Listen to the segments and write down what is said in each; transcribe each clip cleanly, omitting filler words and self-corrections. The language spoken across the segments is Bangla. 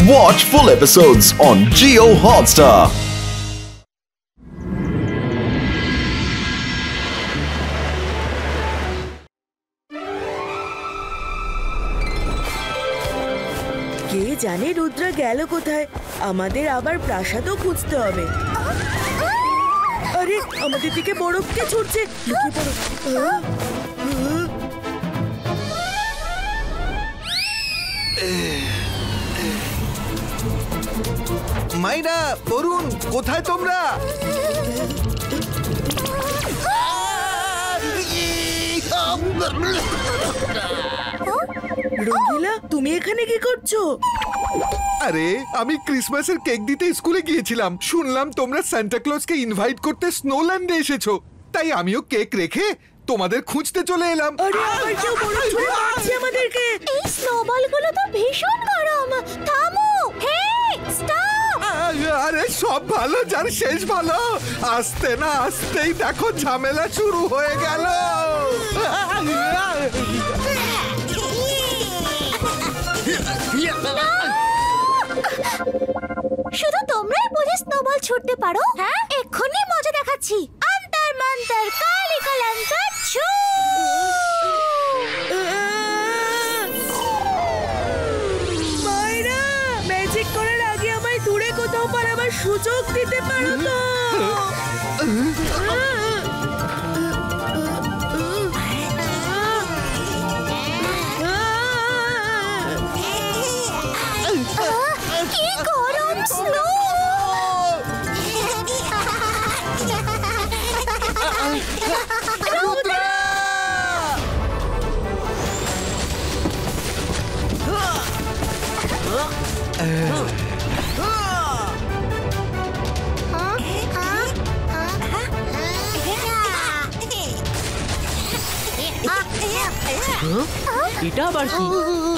Watch full episodes on Jio Hotstar. কে জানে রুদ্রা গেল কোথায়? আমাদের আবার প্রাসাদও খুঁজতে হবে। আরে আমাদের দিকে বরফ কে ছুটছে? লুকিয়ে পড়ো। মাইনা, অরুণ, কোথায় তোমরা? রঙ্গিলা, তুমি এখানে কি করছো? আরে আমি ক্রিসমাসের কেক দিতে স্কুলে গিয়েছিলাম, শুনলাম তোমরা সান্টা ক্লজকে ইনভাইট করতে স্নোল্যান্ডে এসেছো, তাই আমিও কেক রেখে তোমাদের খুঁজতে চলে এলাম। আরে আবার কেউ বরফ ছুঁড়ে মারছে আমাদেরকে। এই স্নোবলগুলো তো ভীষণ গরম। থামো, হে স্টপ! আরে সব ভালো যার শেষ ভালো। আসতে না আসতেই দেখো ঝামেলা শুরু হয়ে গেল। শুধু তোমরাই বুঝে স্নোবল ছুটতে পারো? হ্যাঁ, এক্ষুনি মজা দেখাচ্ছি। অন্তর মন্তর কালি কলঙ্কার ছু! মায়েরা, ম্যাজিক করার আগে আমায় দূরে কোথাও পালাবার সুযোগ দিতে পারো তো? কি গরম স্নো! এটা আবার কি?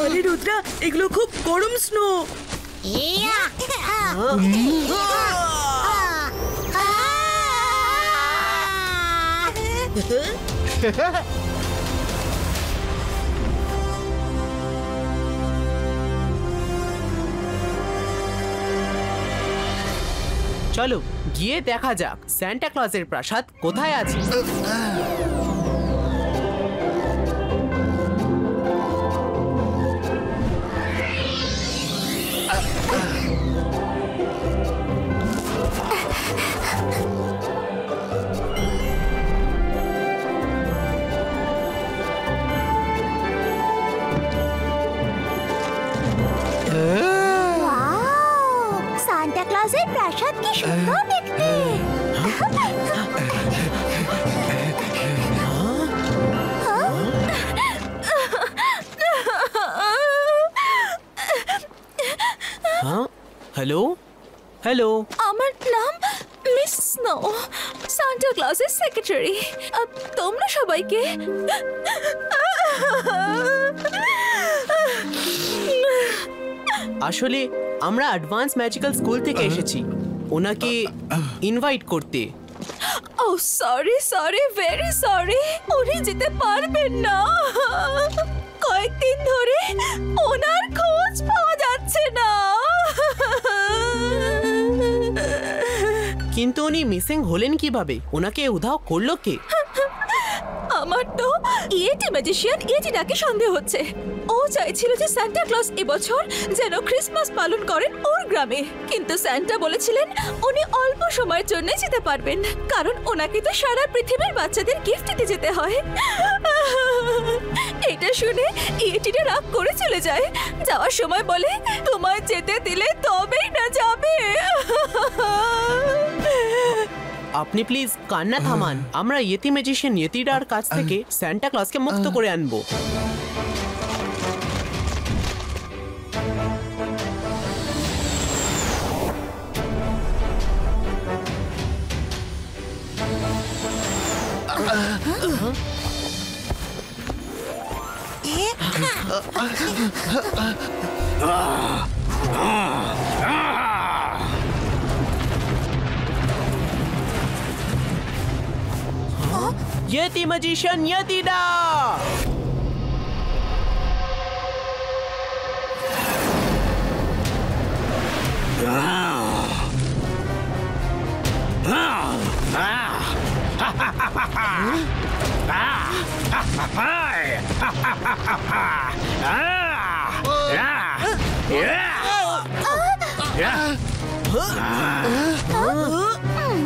আরে রুদ্রা, এগুলো খুব গরম স্নো। চলো গিয়ে দেখা যাক সান্টা ক্লজের প্রাসাদ কোথায় আছে। সান্টা ক্লজের প্রাসাদ কি সুন্দর দেখতে! হ্যালো হ্যালো, আমার নাম মিস স্নো, সান্টা ক্লজের সেক্রেটারি। তোমরা সবাইকে আসলে আমরা অ্যাডভান্স ম্যাজিক্যাল স্কুল থেকে এসেছি ওনাকে ইনভাইট করতে। ও সরি সরি, ভেরি সরি, উনি যেতে পারবেন না। কয়েকদিন ধরে ওনার খোঁজ পাওয়া যাচ্ছে না। কিন্তু উনি মিসিং হলেন কিভাবে? ওনাকে উধাও করলো কে? আমার তো ইয়েটি ম্যাজিশিয়ান ইয়েটিটাকে সন্দেহ হচ্ছে। ও চাইছিল যে সান্টা ক্লজ এবছর যেন ক্রিসমাস পালন করেন ওর গ্রামে, কিন্তু সান্টা বলেছিলেন উনি অল্প সময়ের জন্য যেতে পারবেন, কারণ ওনাকে তো সারা পৃথিবীর বাচ্চাদের গিফট দিতে যেতে হয়। এটা শুনে ইয়েটিটা রাগ করে চলে যায়। যাওয়ার সময় বলে, তোমায় যেতে দিলে তবেই না যাবে। আপনি প্লিজ কান্না থামান। আমরা ইয়েতি ম্যাজিশিয়ান ইয়েতিডার কাছ থেকে সান্টা ক্লজকে মুক্ত করে আনবো। Yeti Magician Yetida!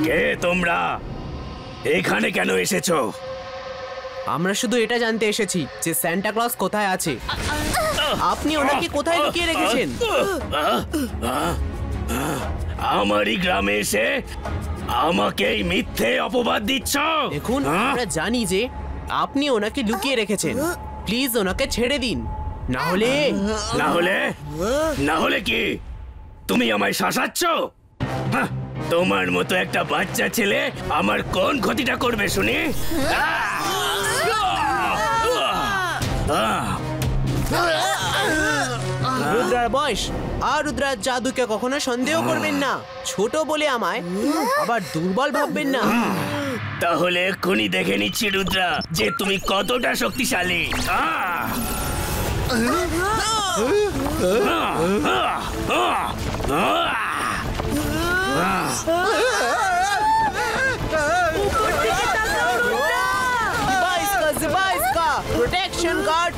কে তোমরা এখানে কেন এসেছো? আমরা শুধু এটা জানতে এসেছি যে সান্টা ক্লজ কোথায় আছে। আপনি ওনাকে কোথায় লুকিয়ে রেখেছেন? আমারই গ্রামে এসে আমাকে এই মিথ্যে অপবাদ দিচ্ছ? দেখুন, আমরা জানি যে আপনি ওনাকে লুকিয়ে রেখেছেন। প্লিজ ওনাকে ছেড়ে দিন, না হলে না হলে কি তুমি আমায় শাসাচ্ছ? হ্যাঁ, তোমার মতো একটা বাচ্চা ছেলে আমার কোন ক্ষতিটা করবে শুনি? রুদ্রার বয়স আর রুদ্রার জাদুকে কখনো সন্দেহ করবেন না। ছোট বলে আমায় আবার দুর্বল ভাববেন না। তাহলে এক্ষুনি দেখে নিচ্ছি রুদ্রা যে তুমি কতটা শক্তিশালী। প্রোটেকশন গার্ড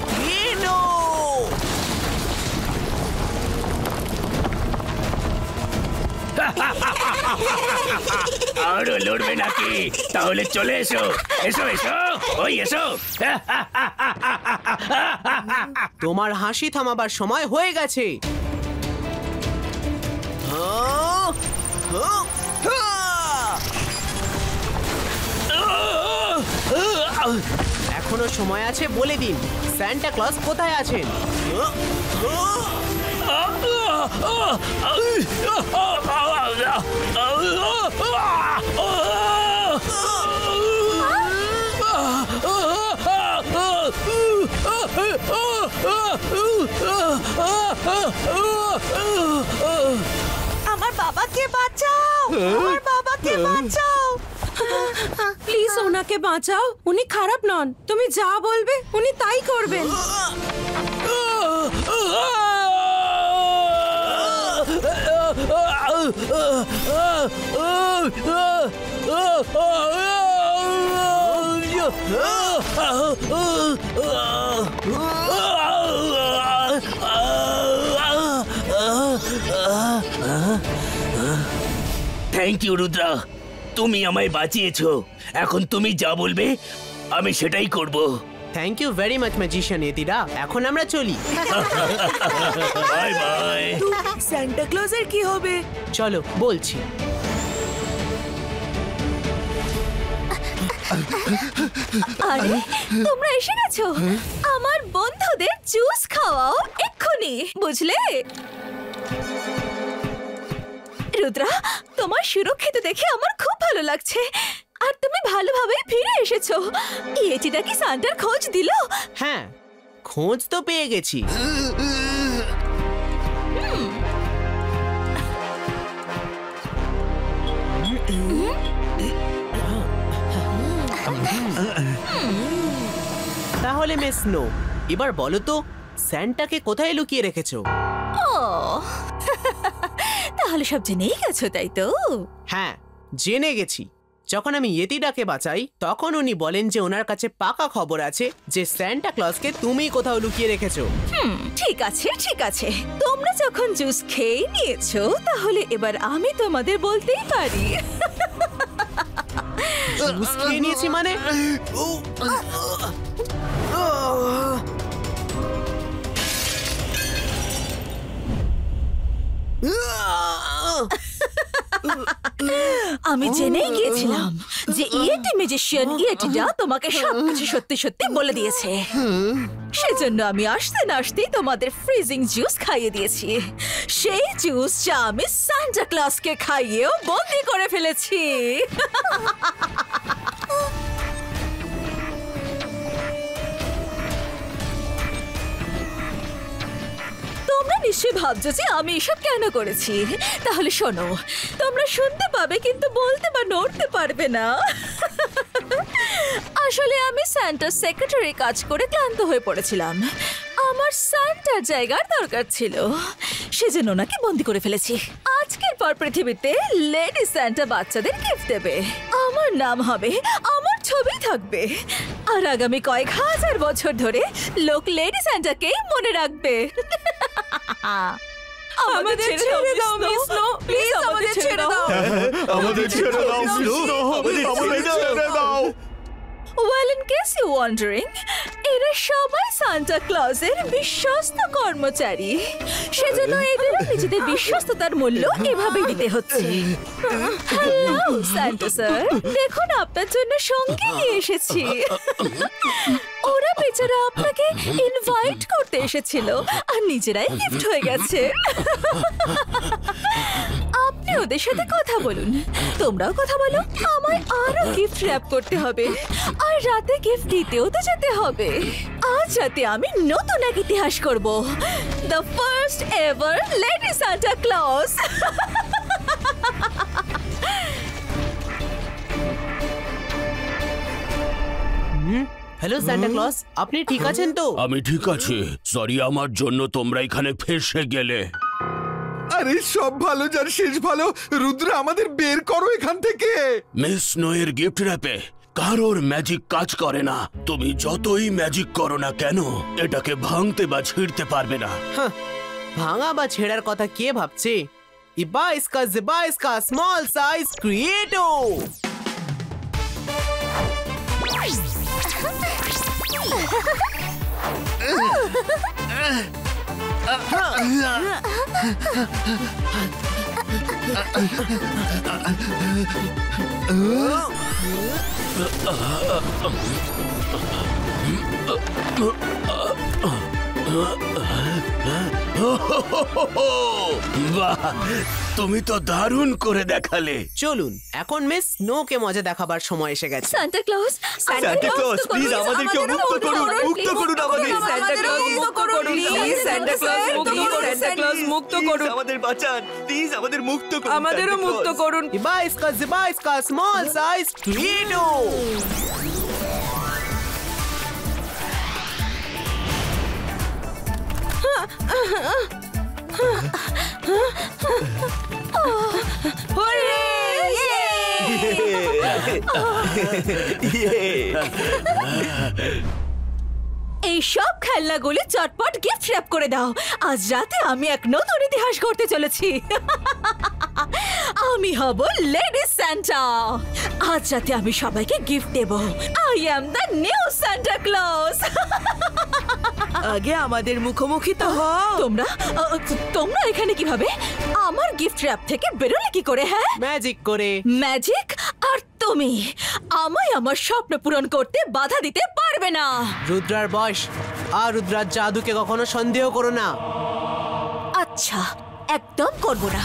আরো লড়বে নাকি? তাহলে চলে এসো এসো এসো, ওই এসো। তোমার হাসি থামাবার সময় হয়ে গেছে। এখনো সময় আছে, বলে দিন সান্টা ক্লজ কোথায় আছেন? আমার বাবাকে বাঁচাও, আমার বাবাকে বাঁচাও। প্লিজ ওনাকে বাঁচাও, উনি খারাপ নন। তুমি যা বলবে উনি তাই করবেন। থ্যাংক ইউ রুদ্রা, তুমি আমায় বাঁচিয়েছো। এখন তুমি যা বলবে আমি সেটাই করব। Thank you very much magician ইয়েতিরা। এখন আমরা চলি। Bye bye. সান্টা ক্লজের কি হবে? চলো বলছি। আরে তোমরা এসে গেছো। আমার বন্ধুদের জুস খাওয়াও এক্ষুনি, বুঝলে? রুদ্রা, তোমার সুরক্ষিত দেখে আমার খুব ভালো লাগছে। আর তুমি ভালোভাবেই ফিরে এসেছো। ইয়েটিটা কি সান্টার খোঁজ দিল? হ্যাঁ, খোঁজ তো পেয়ে গেছি। তাহলে মিস স্নো, এবার বলো তো স্যান্টাকে কোথায় লুকিয়ে রেখেছো? ও তাহলে সব জেনেই গেছো, তাই তো? হ্যাঁ, জেনে গেছি। যখন আমি ইয়েতিটাকে বাঁচাই তখন উনি বলেন যে ওনার কাছে পাকা খবর আছে যে সান্টা ক্লজকে তুমি কোথাও লুকিয়ে রেখেছো। ঠিক আছে ঠিক আছে, তোমরা যখন জুস খেয়ে নিয়েছো তাহলে এবার আমি তোমাদের বলতেই পারি। জুস খেয়ে নিয়েছি মানে? আমি জেনেই গিয়েছিলাম যে ইয়েটি ম্যাজিশিয়ান ইয়েটিটা তোমাকে সবকিছু সত্যি সত্যি বলে দিয়েছে। সেজন্য আমি আসতে না আসতেই তোমাদের ফ্রিজিং জুস খাইয়ে দিয়েছি। সেই জুস যা আমি সান্টা ক্লজকে খাইয়েও বন্দি করে ফেলেছি। তোমরা নিশ্চয়ই ভাবছো যে আমি এসব কেন করেছি। তাহলে শোনো, তোমরা শুনতে পাবে কিন্তু বলতে বা নড়তে পারবে না। আসলে আমি সান্টার সেক্রেটারি কাজ করে ক্লান্ত হয়ে পড়েছিলাম। আমার সান্টার জায়গার দরকার ছিল, সেজন্য ওনাকে বন্দি করে ফেলেছি। আজকের পর পৃথিবীতে লেডি সান্টা বাচ্চাদের গিফট দেবে। আমার নাম হবে, আমার ছবি থাকবে, আর আগামী কয়েক হাজার বছর ধরে লোক লেডি সান্টাকেই মনে রাখবে। আমাদের ছেড়ে দাও মিস স্নো, প্লিজ আমাদের ছেড়ে দাও। আমাদের ছেড়ে দাও স্নো, আমাদের ছেড়ে দাও। Well, in case you're wondering, এরা সবাই সান্টা ক্লজের বিশ্বস্ত কর্মচারী, সেজন্য এদের নিজেদের বিশ্বস্ততার মূল্য এভাবে দিতে হচ্ছে। হ্যালো সান্টা স্যার, দেখুন আপনার জন্য সঙ্গী নিয়ে এসেছি। ওরা বেচারা আপনাকে ইনভাইট করতে এসেছিল আর নিজেরাই গিফট হয়ে গেছে। আপনি ওদের সাথে কথা বলুন, তোমরাও কথা বলো। আমায় আরো গিফট র্যাপ করতে হবে আর রাতে গিফট দিতেও তো যেতে হবে। আজ রাতে আমি নতুন এক ইতিহাস করব, the first ever lady Santa Claus. Hello Santa Claus, আপনি ঠিক আছেন তো? আমি ঠিক আছি। সরি, আমার জন্য তোমরা এখানে ফেঁসে গেলে। আরে সব ভালো যার শেষ ভালো। রুদ্র, আমাদের বের করো এখান থেকে। মিস স্নোয়ের গিফট র্যাপে কারোর ম্যাজিক কাজ করে না। তুমি যতই ম্যাজিক করো না কেন, এটাকে ভাঙতে বা ছিঁড়তে পারবে না। ভাঙা বা ছেঁড়ার কথা কে ভাবছে? ইবা ইসকা জিবা ইসকা স্মল সাইজ ক্রিয়েটো। বাহ, তুমি তো দারুণ করে দেখালে। চলুন এখন মিস স্নোকে মজা দেখাবার সময় এসে গেছে। Santa Claus, Santa Claus please আমাদেরকে মুক্ত করুন, মুক্ত করুন আমাদের। সান্টা ক্লজ মুক্ত করুন প্লিজ, সান্টা ক্লজ মুক্ত করুন, সান্টা ক্লজ মুক্ত করুন, আমাদের বাঁচান প্লিজ, আমাদের মুক্ত করুন, আমাদেরও সান্টা মুক্ত ক্লজ। করুন। ইবা ইসকা জিবা ইসকা স্মল সাইজ ক্রিয়েটো। এই সব খেলনাগুলি চটপট গিফট র্যাপ করে দাও। আজ রাতে আমি এক নতুন ইতিহাস করতে চলেছি। আমি হব লেডি সান্টা। আজ রাতে আমি সবাইকে গিফট দেব। I am the new Santa Claus. আগে আমাদের মুখোমুখি তো হও। তোমরা এখানে কিভাবে? আমার গিফট র্যাপ থেকে বেরোলে কি করে? হ্যাঁ, ম্যাজিক করে। ম্যাজিক? আর তুমি আমায় আমার স্বপ্ন পূরণ করতে বাধা দিতে পারবে না। রুদ্রার বয়স আর রুদ্রার জাদুকে কখনো সন্দেহ করো না। আচ্ছা, একদম করব না।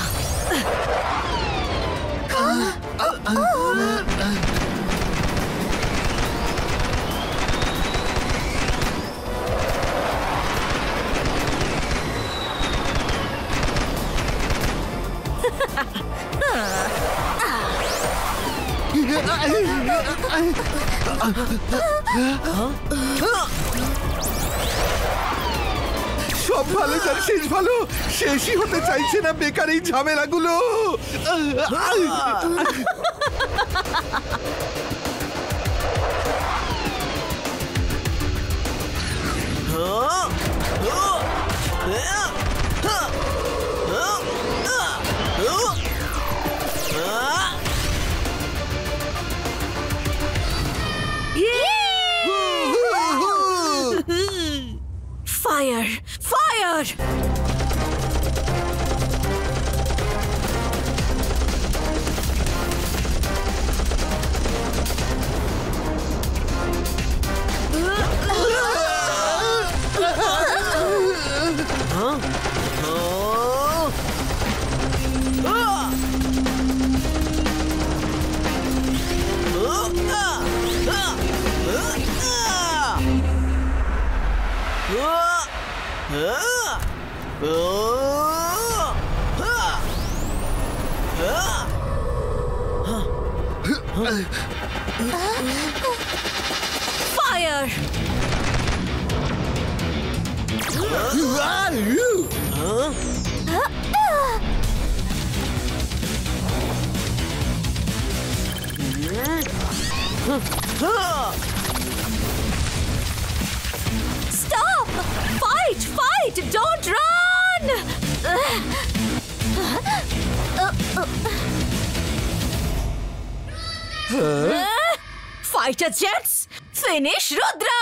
সব ভালো যার শেষ ভালো। শেষই হতে চাইছে না বেকার এই ঝামেলাগুলো। Fire! Fire! Fire! Stop! Fight! Fight! Don't run! Fighter jets, finish Rudra!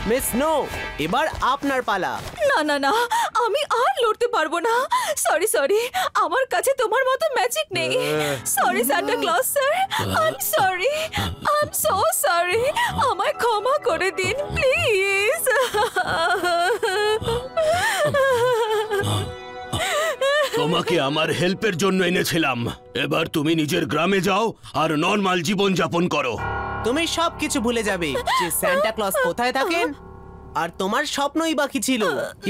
Miss snow, এবার আপনার পালা। না না না, আমি আর লড়তে পারবো না। সরি, আমার কাছে তোমার মতো ম্যাজিক নেই। Sorry Santa Claus sir, I am so sorry. আমায় ক্ষমা করে দিন প্লিজ। তোমাকে আমার হেল্পের জন্য এনেছিলাম। এবার তুমি নিজের গ্রামে যাও আর নরমাল জীবন যাপন করো। তুমি সবকিছু ভুলে যাবে যে সান্টা ক্লজ কোথায় থাকেন, আর তোমার স্বপ্নই বাকি ছিল।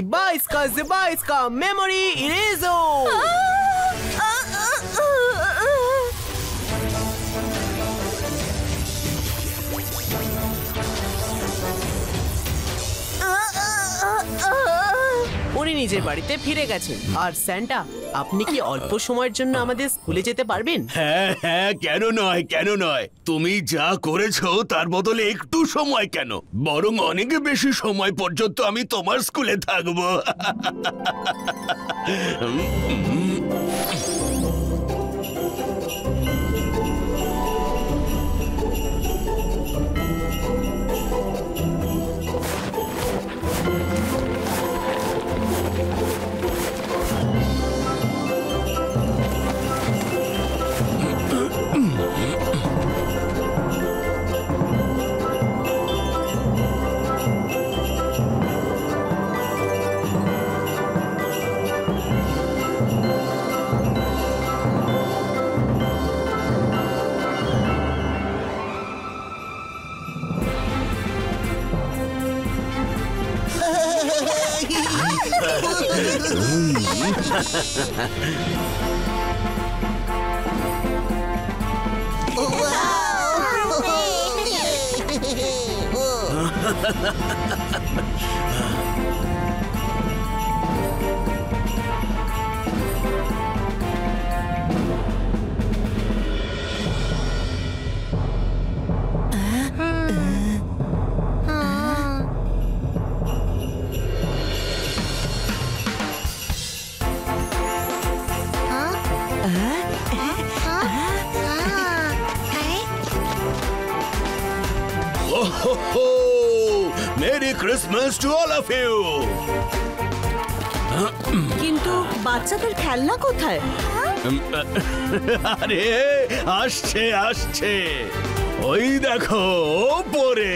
ইবাইস্কা মেমোরি ইরেজো। উনি নিজের বাড়িতে ফিরে গেছেন। আর স্যান্টা, আপনি কি অল্প সময়ের জন্য আমাদের স্কুলে যেতে পারবেন? হ্যাঁ, কেন নয়। তুমি যা করেছো তার বদলে একটু সময় কেন, বরং অনেক বেশি সময় পর্যন্ত আমি তোমার স্কুলে থাকবো। Merry Christmas to all of you! কিন্তু বাচ্চাদের খেলনা কোথায়? আরে আসছে ওই দেখো ওপরে।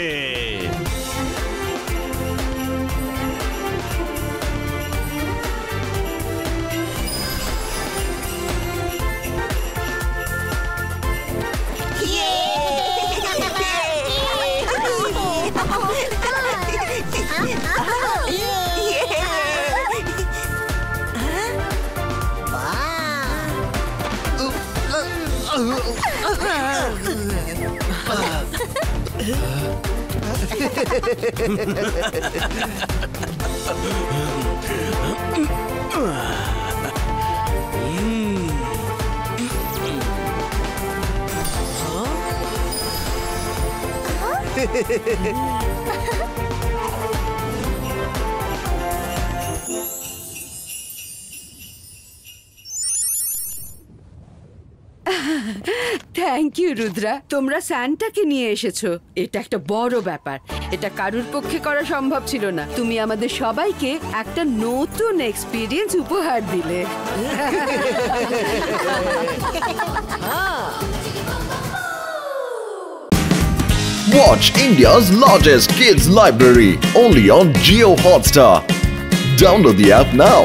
থ্যাংক ইউ রুদ্রা, তোমরা স্যান্টাকে নিয়ে এসেছো। এটা একটা বড় ব্যাপার, এটা কারুর পক্ষে করা সম্ভব ছিল না। তুমি আমাদের সবাইকে একটা নতুন এক্সপিরিয়েন্স উপহার দিলে। Watch India's largest kids library only on Jio Hotstar. Download the app now.